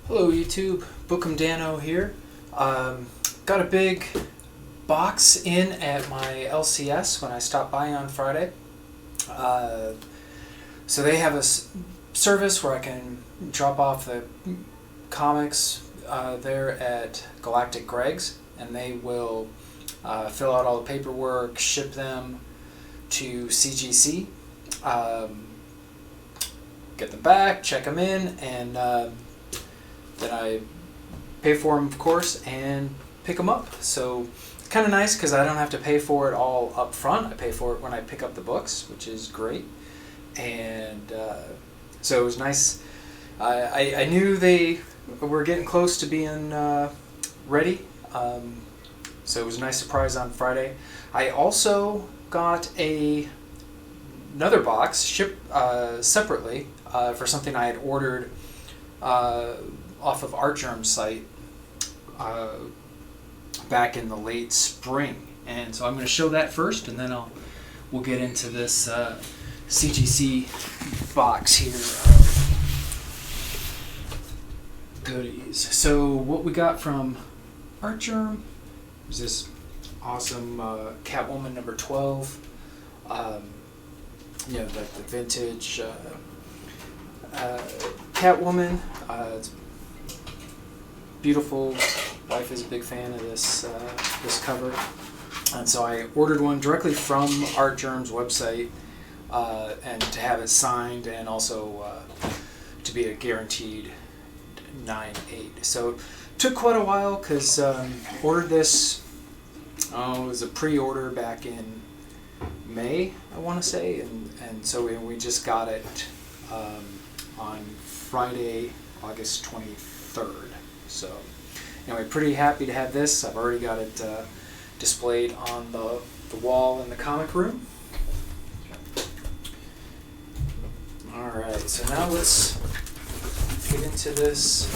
Hello YouTube, Bookem Dano here. Got a big box in at my LCS when I stopped by on Friday. So they have a service where I can drop off the comics there at Galactic Greg's, and they will fill out all the paperwork, ship them to CGC, get them back, check them in, and then I pay for them, of course, and pick them up. So it's kind of nice because I don't have to pay for it all up front. I pay for it when I pick up the books, which is great. And so it was nice. I knew they were getting close to being ready. So it was a nice surprise on Friday. I also got another box shipped separately for something I had ordered off of Artgerm's site back in the late spring, and so I'm going to show that first, and then we'll get into this CGC box here of goodies. So what we got from Artgerm is this awesome Catwoman number 12. You know, like the vintage Catwoman. It's beautiful. Wife is a big fan of this this cover, and so I ordered one directly from Artgerm's website, and to have it signed, and also to be a guaranteed 9/8. So it took quite a while because ordered this. It was a pre-order back in May, I want to say, and so we just got it on Friday, August 23rd. So anyway, pretty happy to have this. I've already got it displayed on the wall in the comic room. Alright, so now let's get into this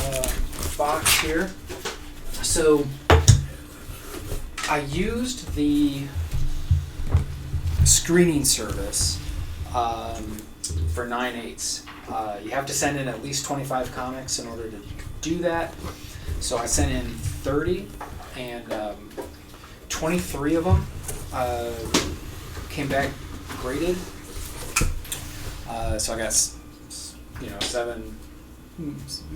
box here. So I used the screening service for 9/8. You have to send in at least 25 comics in order to do that. So I sent in 30, and 23 of them came back graded. So I got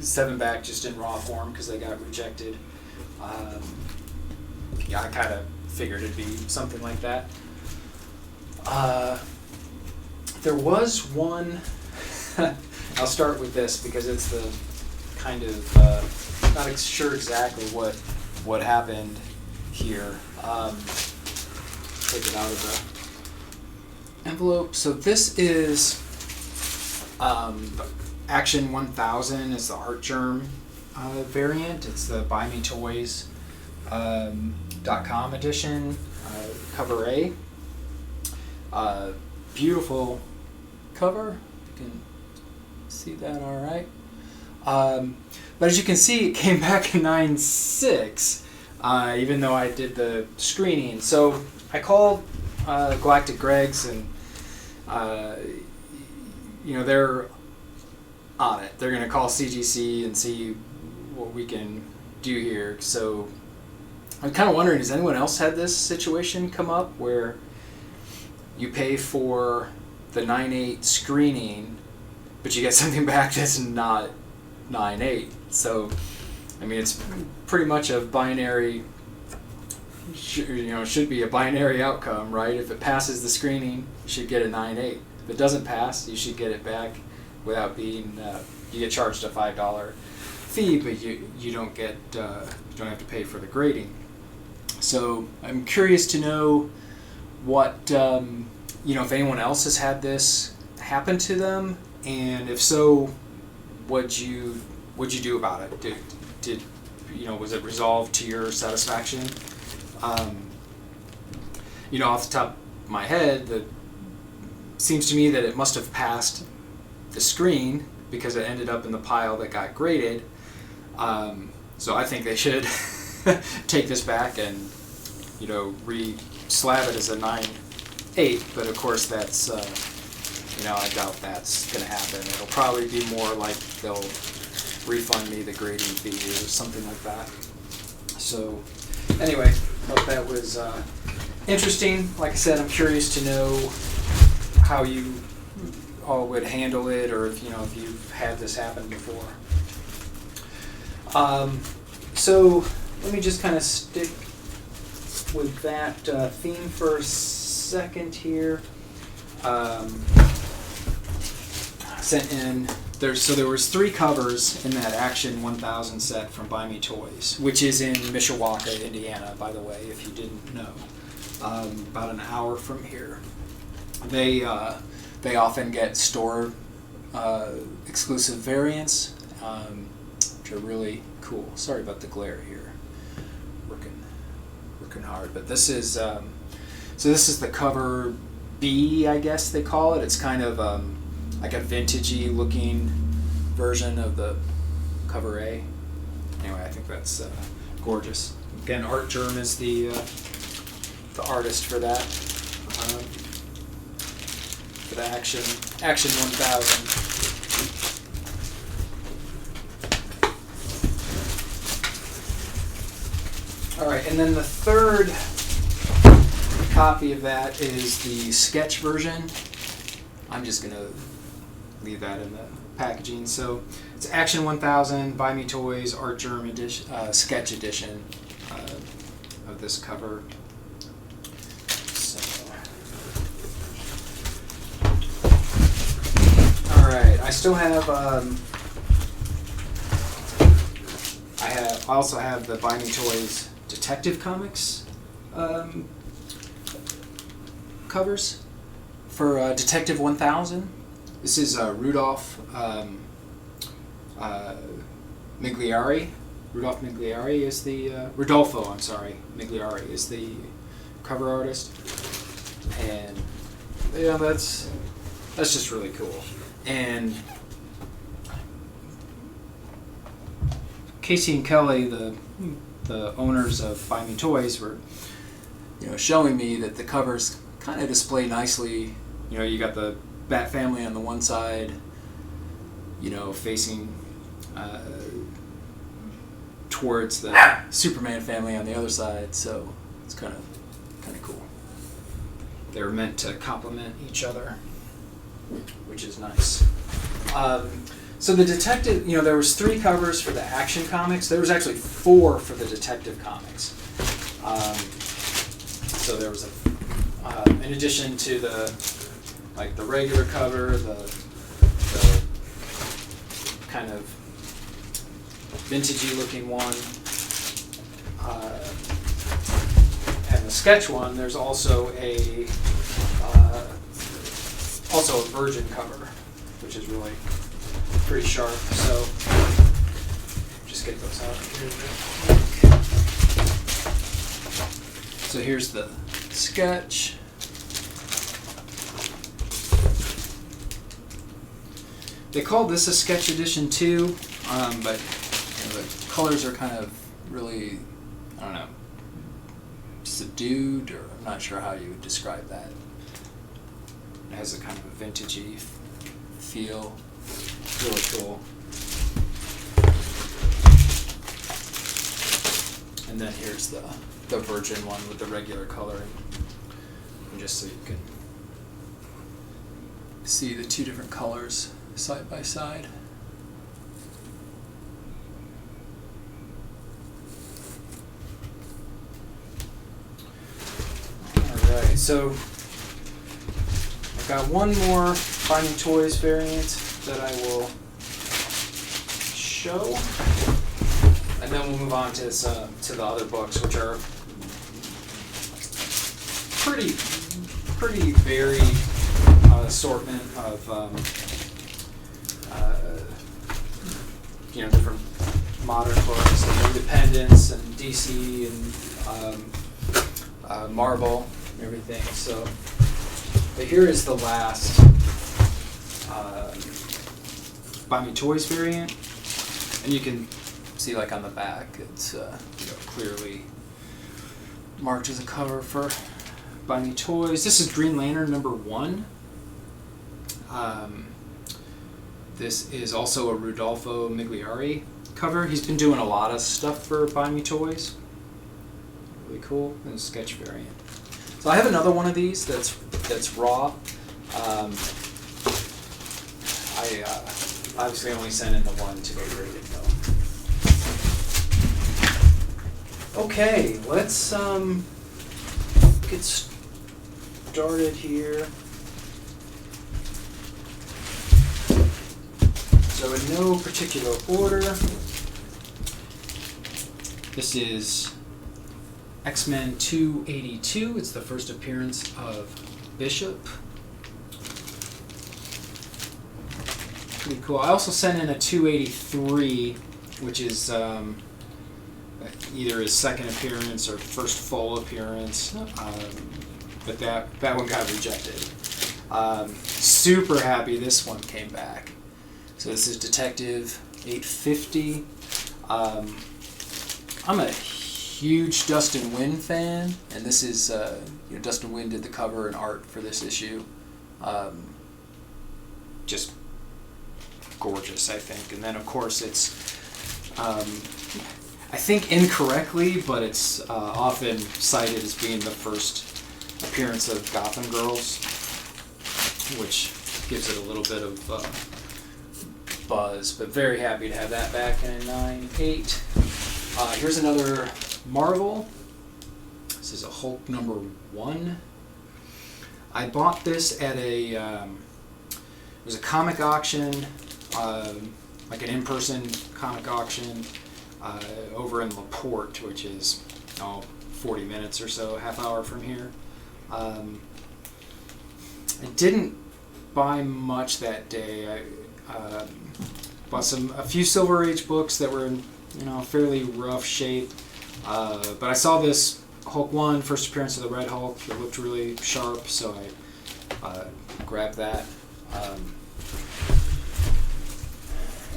seven back just in raw form because they got rejected. Yeah, I kind of figured it'd be something like that. There was one. I'll start with this because it's the kind of not sure exactly what happened here. Take it out of the envelope. So this is Action 1000 is the Artgerm variant. It's the BuyMeToys.com edition, cover A. Beautiful cover. You can see that all right. But as you can see, it came back in 9/6, even though I did the screening. So I called Galactic Greg's, and they're on it. They're going to call CGC and see what we can do here. So I'm kind of wondering, has anyone else had this situation come up where you pay for the 9/8 screening, but you get something back that's not 9/8? So, I mean, it's pretty much a binary, should be a binary outcome, right? If it passes the screening, you should get a 9/8. If it doesn't pass, you should get it back without being, you get charged a $5 fee, but you don't get, you don't have to pay for the grading. So I'm curious to know what, if anyone else has had this happen to them, and if so, what'd you do about it? Did was it resolved to your satisfaction? Off the top of my head, it seems to me that it must have passed the screen because it ended up in the pile that got graded. So I think they should take this back and re-slab it as a 9/8. But of course, that's I doubt that's going to happen. It'll probably be more like they'll refund me the grading fee or something like that. So anyway, hope that was interesting. Like I said, I'm curious to know how you all would handle it, or if you've had this happen before. So let me just kind of stick with that theme for a second here. Sent in there was 3 covers in that Action 1000 set from Buy Me Toys, which is in Mishawaka, Indiana, by the way, if you didn't know. About an hour from here. They often get store exclusive variants, which are really cool. Sorry about the glare here. Working hard, but this is this is the cover B, I guess they call it. It's kind of like a vintagey looking version of the cover A. Anyway, I think that's gorgeous. Again, Artgerm is the artist for that. For the Action 1000. All right, and then the third copy of that is the sketch version. I'm just going to leave that in the packaging. So it's Action 1000, Buy Me Toys, Artgerm edition, sketch edition of this cover. So, all right, I still have. I also have the Buy Me Toys Detective Comics covers for Detective 1000. This is Rudolph Migliari. Rudolph Migliari is the Rodolfo. I'm sorry, Migliari is the cover artist, and yeah, that's just really cool. And Casey and Kelly, the owners of Buy Me Toys, were showing me that the covers kind of display nicely. You got the Bat family on the one side, facing towards the Superman family on the other side. So it's kind of cool. They're meant to complement each other, which is nice. So the Detective, there was 3 covers for the Action Comics. There was actually 4 for the Detective Comics. So there was in addition to the regular cover, the kind of vintagey looking one, and the sketch one, there's also a virgin cover, which is really pretty sharp. So just get those out here. So here's the sketch. They called this a sketch edition too, but the colors are kind of really, I don't know, subdued, or I'm not sure how you would describe that. It has a kind of a vintagey feel. Really cool. And then here's the virgin one with the regular coloring. And just so you can see the 2 different colors side by side. Alright, so I've got one more Buy Me Toys variant that I will show, and then we'll move on to the other books, which are pretty varied assortment of different modern books, like Independence and DC and Marvel and everything. So, but here is the last Buy Me Toys variant, and you can see, like, on the back, it's clearly marked as a cover for Buy Me Toys. This is Green Lantern #1. This is also a Rudolfo Migliari cover. He's been doing a lot of stuff for Buy Me Toys. Really cool. And a sketch variant. So I have another one of these that's raw. I obviously only sent in the one to get graded though. Okay, let's get started here. So in no particular order, this is X-Men 282. It's the first appearance of Bishop. Pretty cool. I also sent in a 283, which is either his second appearance or first full appearance, but that one got rejected. Super happy this one came back. So this is Detective 850. I'm a huge Dustin Nguyen fan, and this is Dustin Nguyen did the cover and art for this issue. Just gorgeous, I think. And then of course it's I think incorrectly, but it's often cited as being the first appearance of Gotham Girls, which gives it a little bit of buzz, but very happy to have that back in a 9/8. Here's another Marvel. This is a Hulk #1. I bought this at it was a comic auction, like an in-person comic auction over in LaPorte, which is 40 minutes or so, half hour from here. I didn't buy much that day. I bought a few Silver Age books that were in fairly rough shape, but I saw this Hulk 1, first appearance of the Red Hulk. It looked really sharp, so I grabbed that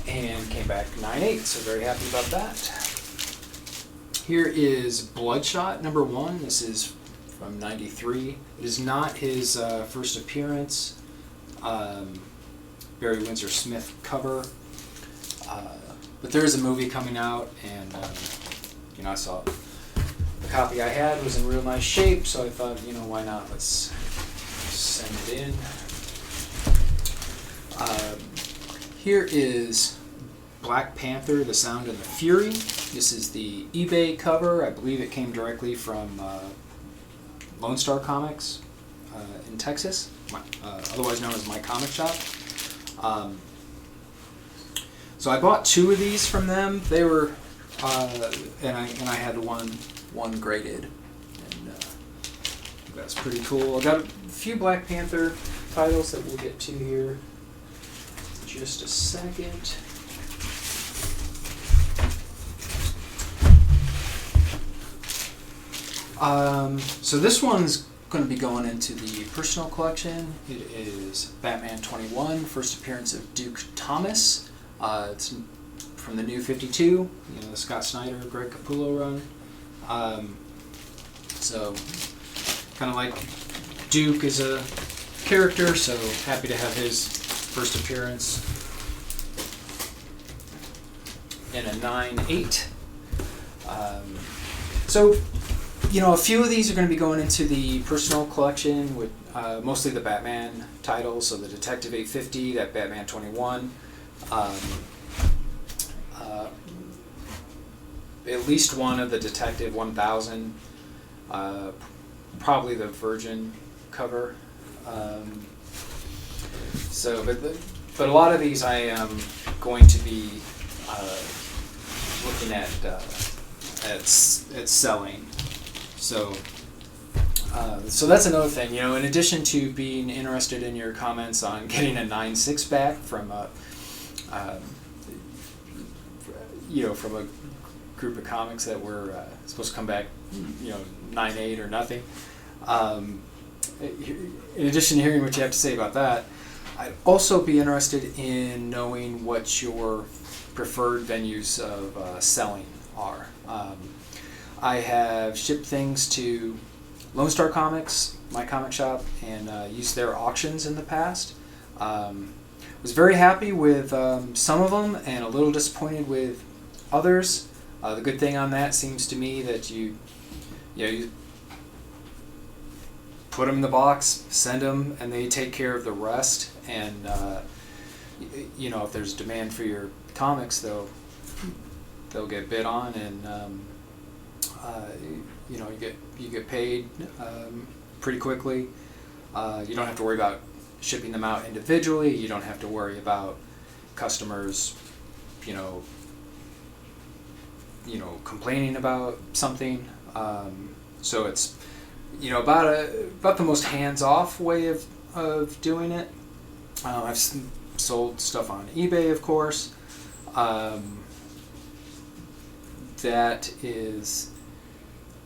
and came back 9/8, so very happy about that. Here is Bloodshot #1. This is from '93. It is not his first appearance. Barry Windsor Smith cover, but there is a movie coming out, and I saw the copy I had was in real nice shape, so I thought, why not? Let's send it in. Here is Black Panther: The Sound and the Fury. This is the eBay cover. I believe it came directly from Lone Star Comics in Texas, otherwise known as My Comic Shop. So I bought 2 of these from them. They were, and I had one graded, and that's pretty cool. I got a few Black Panther titles that we'll get to here in just a second. So this one's going to be going into the personal collection. It is Batman 21, first appearance of Duke Thomas. It's from the New 52, the Scott Snyder, Greg Capullo run. So kind of like Duke as a character, so happy to have his first appearance in a 9/8. So a few of these are going to be going into the personal collection with mostly the Batman titles, so the Detective 850, that Batman 21, at least one of the Detective 1000, probably the Virgin cover. But a lot of these I am going to be looking at selling. So that's another thing, in addition to being interested in your comments on getting a 9/6 back from from a group of comics that were supposed to come back, 9/8 or nothing. In addition to hearing what you have to say about that, I'd also be interested in knowing what your preferred venues of selling are. I have shipped things to Lone Star Comics, My Comic Shop, and used their auctions in the past. Was was very happy with some of them and a little disappointed with others. The good thing on that seems to me that you put them in the box, send them, and they take care of the rest. And if there's demand for your comics, they'll get bid on, and you get paid pretty quickly. You don't have to worry about shipping them out individually. You don't have to worry about customers, complaining about something. So it's about the most hands-off way of doing it. I've sold stuff on eBay, of course. That is,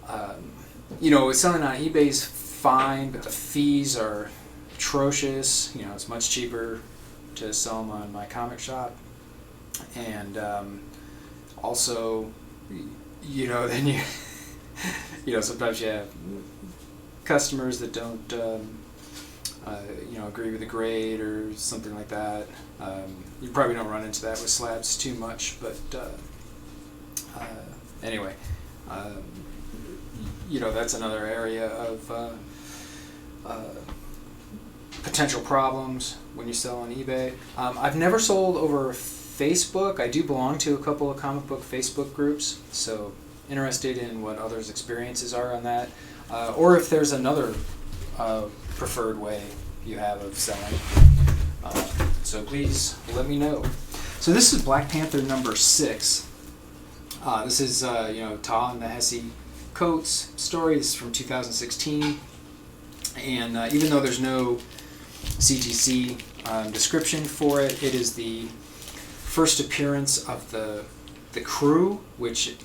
selling on eBay is fine, but the fees are atrocious. It's much cheaper to sell them on my comic shop, and also, then sometimes you have customers that don't, agree with the grade or something like that. You probably don't run into that with slabs too much, but anyway, that's another area of potential problems when you sell on eBay. I've never sold over Facebook. I do belong to a couple of comic book Facebook groups, so interested in what others' experiences are on that, or if there's another preferred way you have of selling. So please let me know. So this is Black Panther number 6. This is Ta-Nehisi Coates' story. This is from 2016, and even though there's no CGC description for it, it is the first appearance of the crew, which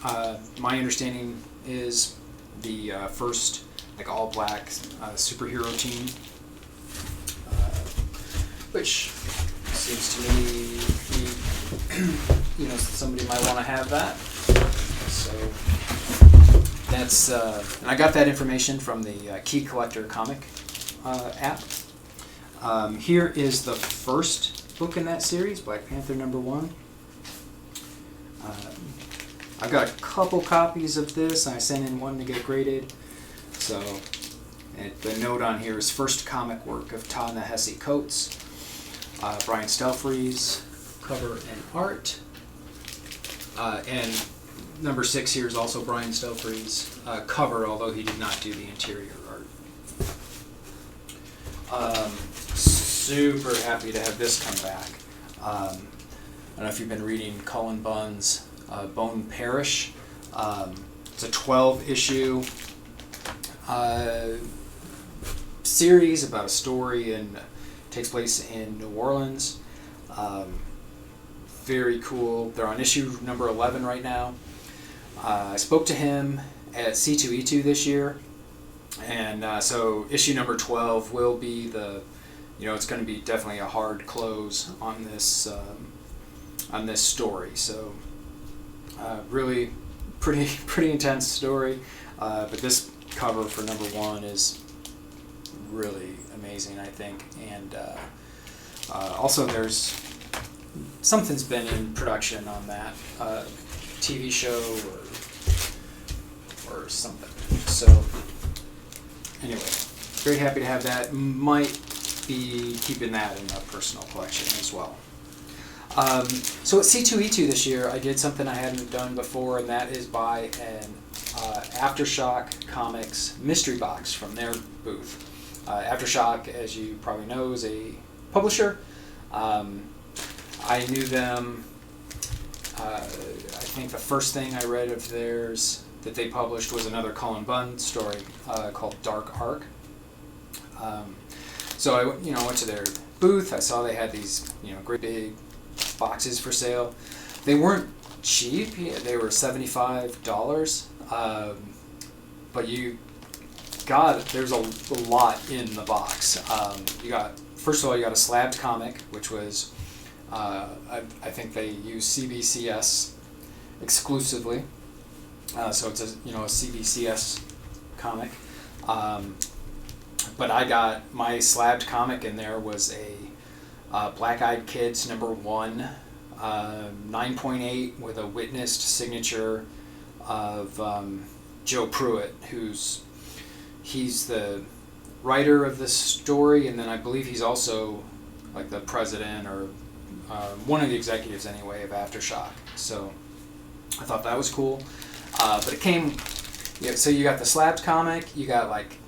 my understanding is the first all black superhero team, which seems to me somebody might want to have that. So that's and I got that information from the Key Collector comic app. Here is the first book in that series, Black Panther number 1. I've got a couple copies of this, and I sent in one to get graded. So the note on here is first comic work of Ta-Nehisi Coates, Brian Stelfreeze, cover and art. And number 6 here is also Brian Stelfreeze, cover, although he did not do the interior art. Super happy to have this come back. I don't know if you've been reading Cullen Bunn's Bone Parish. It's a 12-issue series about a story and takes place in New Orleans. Very cool. They're on issue number 11 right now. I spoke to him at C2E2 this year, and so issue number 12 will be it's going to be definitely a hard close on this story. So really pretty intense story, but this cover for number 1 is really amazing, I think. And also there's something's been in production on that TV show or something. So anyway, very happy to have that. Might be keeping that in a personal collection as well. So at C2E2 this year, I did something I hadn't done before, and that is buy an Aftershock Comics mystery box from their booth. Aftershock, as you probably know, is a publisher. I knew them. I think the first thing I read of theirs that they published was another Cullen Bunn story called Dark Ark. So I went to their booth. I saw they had these great big boxes for sale. They weren't cheap. They were $75. But there's a lot in the box. First of all, you got a slabbed comic, which was I think they use CBCS exclusively. So it's a CBCS comic. But I got my slabbed comic, and there was Black Eyed Kids #1, 9.8 with a witnessed signature of Joe Pruitt, he's the writer of this story, and then I believe he's also like the president or one of the executives anyway of Aftershock. So I thought that was cool. But it came, so you got the slabbed comic, you got like,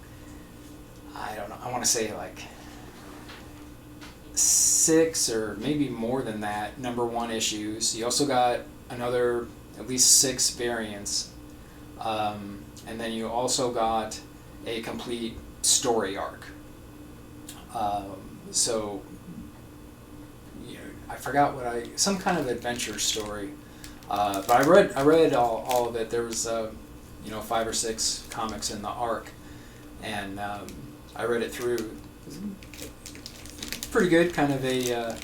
I don't know, I want to say like 6 or maybe more than that #1 issues. You also got another at least 6 variants. And then you also got a complete story arc. So, I forgot some kind of adventure story. But I read all of it. There was 5 or 6 comics in the arc, and I read it through. It was pretty good, kind of a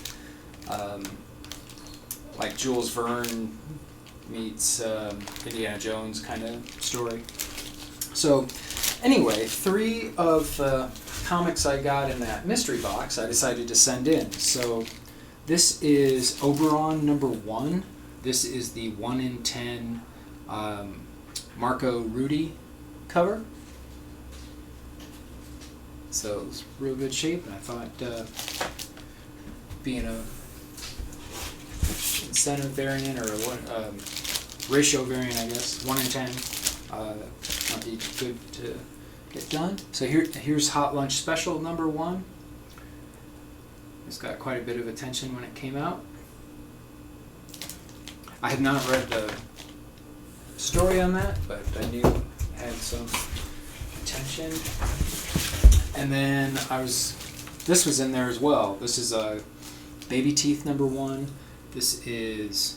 like Jules Verne meets Indiana Jones kind of story. So anyway, 3 of the comics I got in that mystery box I decided to send in. So this is Oberon #1. This is the 1 in 10 Marco Rudy cover. So it's real good shape, and I thought being a incentive variant or a ratio variant, I guess, 1 in 10, might be good to get done. So here's Hot Lunch Special #1. It's got quite a bit of attention when it came out. I had not read the story on that, but I knew it had some attention. And then this was in there as well. This is a Baby Teeth #1. This is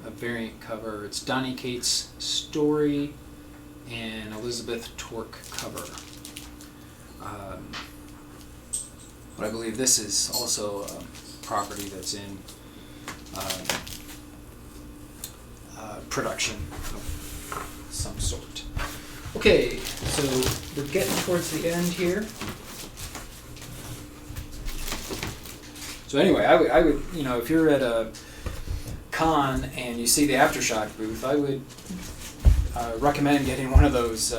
a variant cover. It's Donny Cates' story and Elizabeth Torque cover. But I believe this is also a property that's in production of some sort. Okay, so we're getting towards the end here. So anyway, I would if you're at a con and you see the Aftershock booth, I would recommend getting one of those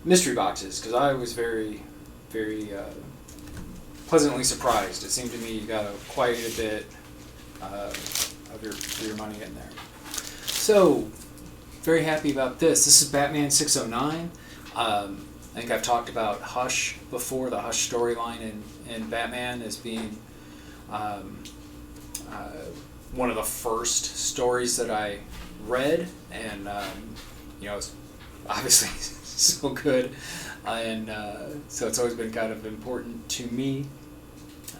mystery boxes, because I was very, very pleasantly surprised. It seemed to me you got quite a bit of your money in there. So, very happy about this. This is Batman 609. I think I've talked about Hush before, the Hush storyline in Batman as being one of the first stories that I read, and it's obviously so good, and so it's always been kind of important to me.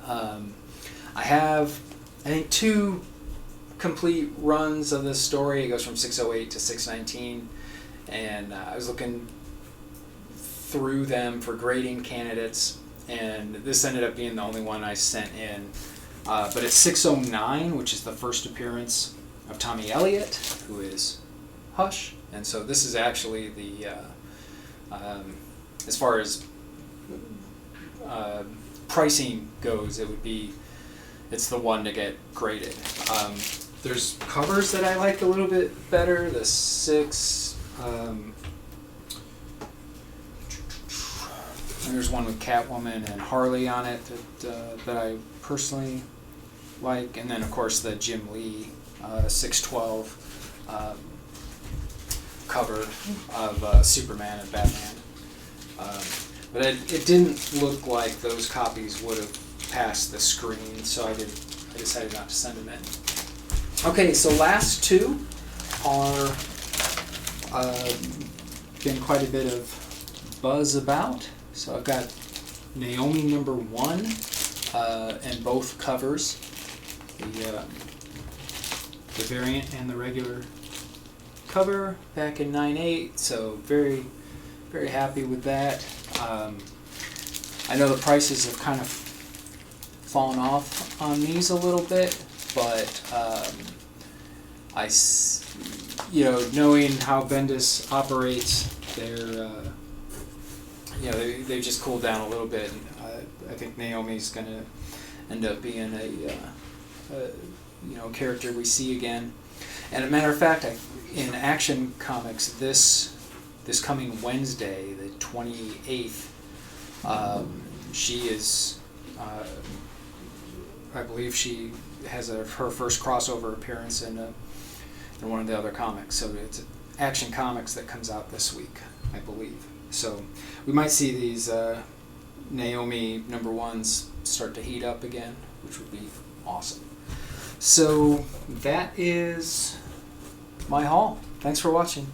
I have, I think, 2 complete runs of this story. It goes from 608 to 619, and I was looking through them for grading candidates, and this ended up being the only one I sent in. But it's 609, which is the first appearance of Tommy Elliott, who is Hush, and so this is actually the as far as pricing goes, it's the one to get graded. There's covers that I like a little bit better. The 6. There's one with Catwoman and Harley on it that I personally like, and then of course the Jim Lee 612 cover of Superman and Batman. But it didn't look like those copies would have passed the screen, so I decided not to send them in. Okay, so last 2 are been quite a bit of buzz about. So I've got Naomi #1 and both covers, the variant and the regular cover back in 9/8. So very, very happy with that. I know the prices have kind of fallen off on these a little bit, but knowing how Bendis operates, they've just cooled down a little bit. I think Naomi's going to end up being a character we see again. And as a matter of fact, in Action Comics this coming Wednesday, the 28th, she is, I believe she has her first crossover appearance in one of the other comics. So it's Action Comics that comes out this week, I believe. So we might see these Naomi #1s start to heat up again, which would be awesome. So that is my haul. Thanks for watching.